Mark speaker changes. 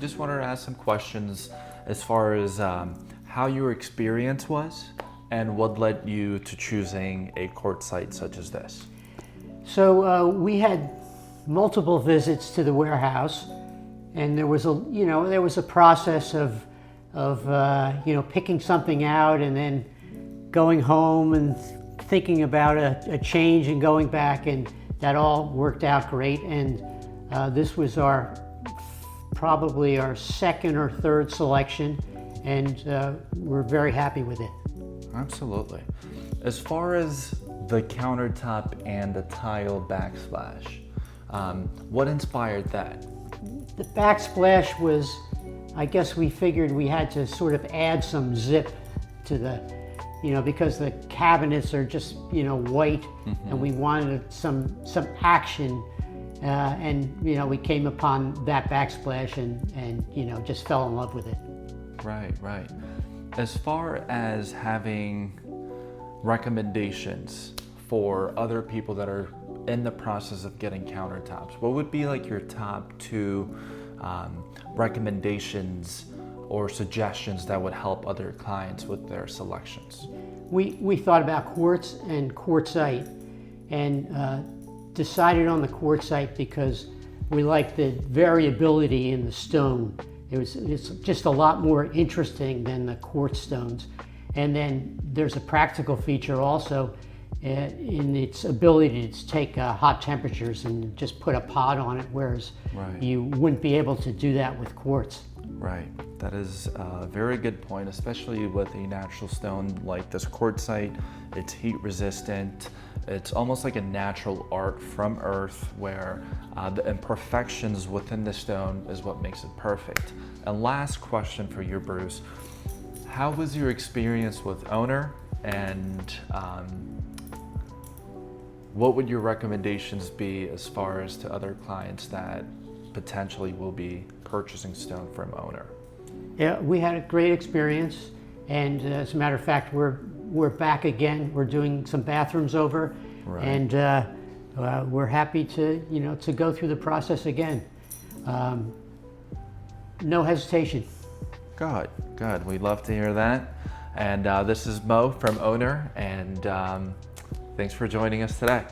Speaker 1: Just wanted to ask some questions as far as how your experience was and what led you to choosing a quartzite such as this.
Speaker 2: So we had multiple visits to the warehouse, and there was a process of picking something out and then going home and thinking about a change and going back, and that all worked out great. And this was probably our second or third selection, and we're very happy with it.
Speaker 1: Absolutely. As far as the countertop and the tile backsplash, what inspired that?
Speaker 2: The backsplash was, I guess we figured we had to sort of add some zip to because the cabinets are just, white, and we wanted some action. And we came upon that backsplash and just fell in love with it.
Speaker 1: Right. As far as having recommendations for other people that are in the process of getting countertops, what would be like your top two recommendations or suggestions that would help other clients with their selections?
Speaker 2: We thought about quartz and quartzite, and decided on the quartzite because we like the variability in the stone. It's just a lot more interesting than the quartz stones. And then there's a practical feature also in its ability to take hot temperatures and just put a pot on it, whereas you wouldn't be able to do that with quartz.
Speaker 1: Right, that is a very good point, especially with a natural stone like this quartzite. It's heat resistant. It's almost like a natural art from earth, where the imperfections within the stone is what makes it perfect. And last question for you, Bruce. How was your experience with Onur, and what would your recommendations be as far as to other clients that potentially will be purchasing stone from Onur?
Speaker 2: Yeah, we had a great experience, and as a matter of fact, we're back again. We're doing some bathrooms over, and we're happy to go through the process again. No hesitation.
Speaker 1: Good. We'd love to hear that. And this is Mo from Onur, and thanks for joining us today.